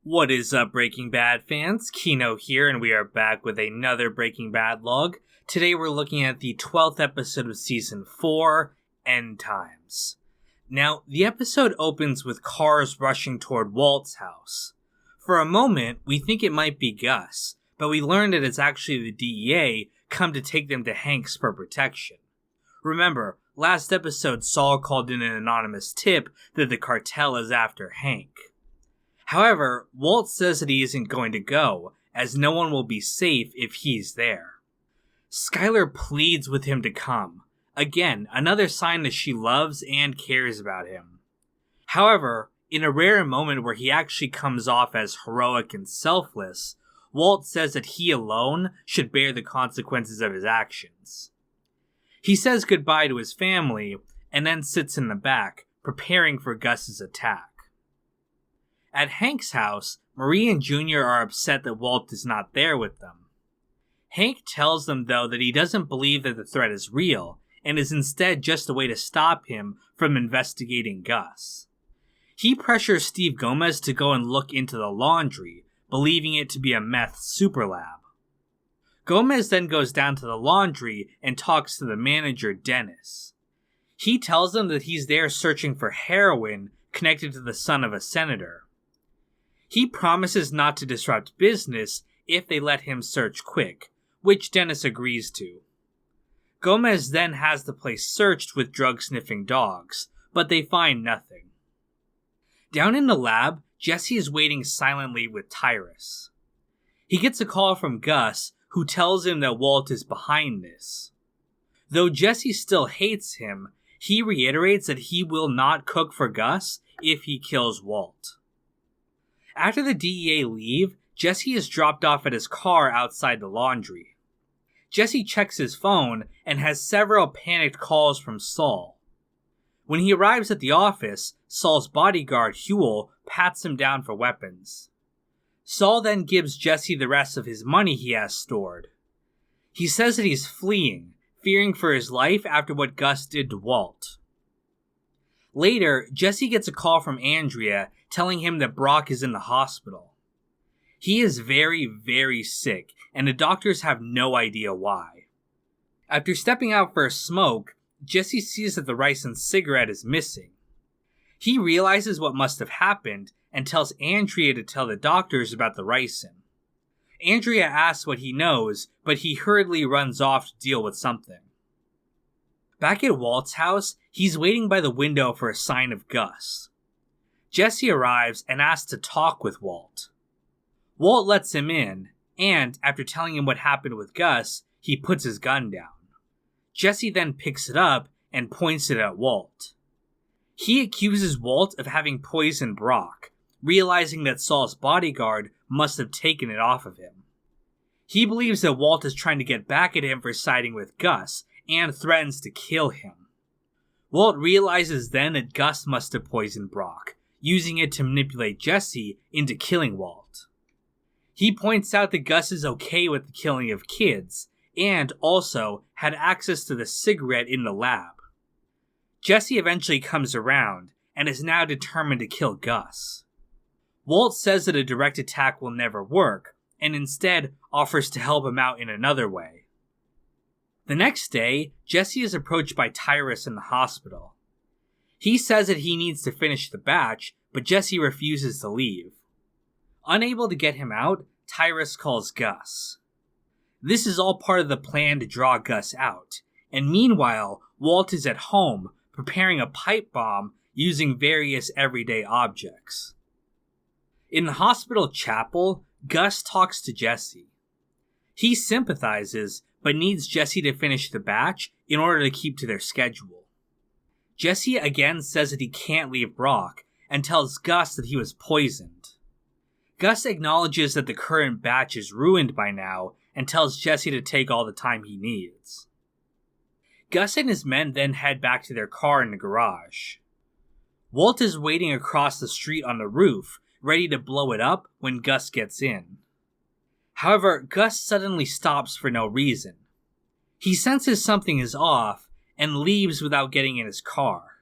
What is up, Breaking Bad fans? Kino here, and we are back with another Breaking Bad log. Today we're looking at the 12th episode of Season 4, End Times. Now, the episode opens with cars rushing toward Walt's house. For a moment, we think it might be Gus, but we learn that it's actually the DEA come to take them to Hank's for protection. Remember, last episode Saul called in an anonymous tip that the cartel is after Hank. However, Walt says that he isn't going to go, as no one will be safe if he's there. Skyler pleads with him to come. Again, another sign that she loves and cares about him. However, in a rare moment where he actually comes off as heroic and selfless, Walt says that he alone should bear the consequences of his actions. He says goodbye to his family, and then sits in the back, preparing for Gus's attack. At Hank's house, Marie and Junior are upset that Walt is not there with them. Hank tells them, though, that he doesn't believe that the threat is real, and is instead just a way to stop him from investigating Gus. He pressures Steve Gomez to go and look into the laundry, believing it to be a meth super lab. Gomez then goes down to the laundry and talks to the manager, Dennis. He tells them that he's there searching for heroin connected to the son of a senator. He promises not to disrupt business if they let him search quick, which Dennis agrees to. Gomez then has the place searched with drug-sniffing dogs, but they find nothing. Down in the lab, Jesse is waiting silently with Tyrus. He gets a call from Gus, who tells him that Walt is behind this. Though Jesse still hates him, he reiterates that he will not cook for Gus if he kills Walt. After the DEA leave, Jesse is dropped off at his car outside the laundry. Jesse checks his phone and has several panicked calls from Saul. When he arrives at the office, Saul's bodyguard, Huel, pats him down for weapons. Saul then gives Jesse the rest of his money he has stored. He says that he's fleeing, fearing for his life after what Gus did to Walt. Later, Jesse gets a call from Andrea telling him that Brock is in the hospital. He is very, very sick, and the doctors have no idea why. After stepping out for a smoke, Jesse sees that the rice and cigarette is missing. He realizes what must have happened and tells Andrea to tell the doctors about the ricin. Andrea asks what he knows, but he hurriedly runs off to deal with something. Back at Walt's house, he's waiting by the window for a sign of Gus. Jesse arrives and asks to talk with Walt. Walt lets him in, and after telling him what happened with Gus, he puts his gun down. Jesse then picks it up and points it at Walt. He accuses Walt of having poisoned Brock, realizing that Saul's bodyguard must have taken it off of him. He believes that Walt is trying to get back at him for siding with Gus, and threatens to kill him. Walt realizes then that Gus must have poisoned Brock, using it to manipulate Jesse into killing Walt. He points out that Gus is okay with the killing of kids, and also had access to the cigarette in the lab. Jesse eventually comes around, and is now determined to kill Gus. Walt says that a direct attack will never work, and instead offers to help him out in another way. The next day, Jesse is approached by Tyrus in the hospital. He says that he needs to finish the batch, but Jesse refuses to leave. Unable to get him out, Tyrus calls Gus. This is all part of the plan to draw Gus out, and meanwhile, Walt is at home, preparing a pipe bomb using various everyday objects. In the hospital chapel, Gus talks to Jesse. He sympathizes, but needs Jesse to finish the batch in order to keep to their schedule. Jesse again says that he can't leave Brock, and tells Gus that he was poisoned. Gus acknowledges that the current batch is ruined by now, and tells Jesse to take all the time he needs. Gus and his men then head back to their car in the garage. Walt is waiting across the street on the roof, ready to blow it up when Gus gets in. However, Gus suddenly stops for no reason. He senses something is off, and leaves without getting in his car.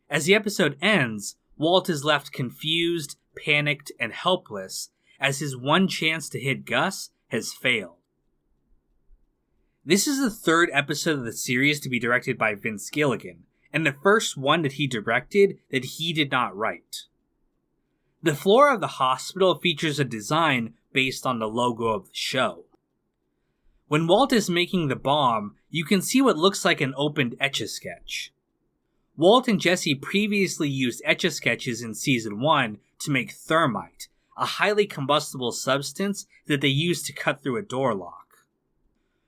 As the episode ends, Walt is left confused, panicked, and helpless, as his one chance to hit Gus has failed. This is the third episode of the series to be directed by Vince Gilligan, and the first one that he directed that he did not write. The floor of the hospital features a design based on the logo of the show. When Walt is making the bomb, you can see what looks like an opened Etch-a-Sketch. Walt and Jesse previously used Etch-a-Sketches in Season 1 to make thermite, a highly combustible substance that they used to cut through a door lock.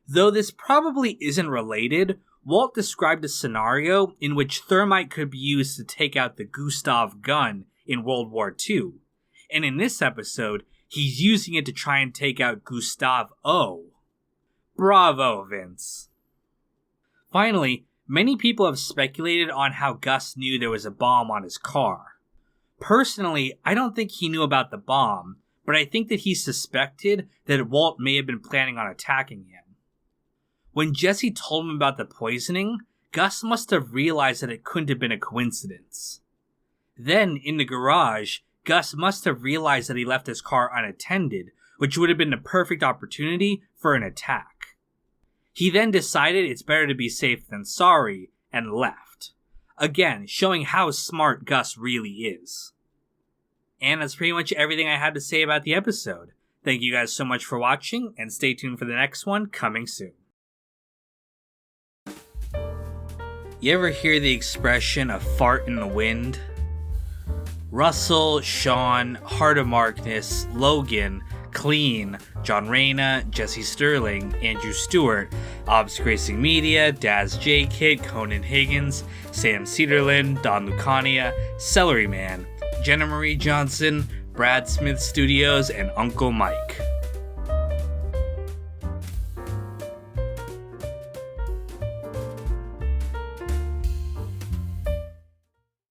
Though this probably isn't related, Walt described a scenario in which thermite could be used to take out the Gustav gun in World War II, and in this episode, he's using it to try and take out Gustav O. Bravo, Vince. Finally, many people have speculated on how Gus knew there was a bomb on his car. Personally, I don't think he knew about the bomb, but I think that he suspected that Walt may have been planning on attacking him. When Jesse told him about the poisoning, Gus must have realized that it couldn't have been a coincidence. Then, in the garage, Gus must have realized that he left his car unattended, which would have been the perfect opportunity for an attack. He then decided it's better to be safe than sorry, and left. Again, showing how smart Gus really is. And that's pretty much everything I had to say about the episode. Thank you guys so much for watching, and stay tuned for the next one coming soon. You ever hear the expression a fart in the wind? Russell, Sean, Heart of Markness, Logan, Clean, John Reyna, Jesse Sterling, Andrew Stewart, Obs Racing Media, Daz J. Kid, Conan Higgins, Sam Cedarland, Don Lucania, Celery Man, Jenna Marie Johnson, Brad Smith Studios, and Uncle Mike.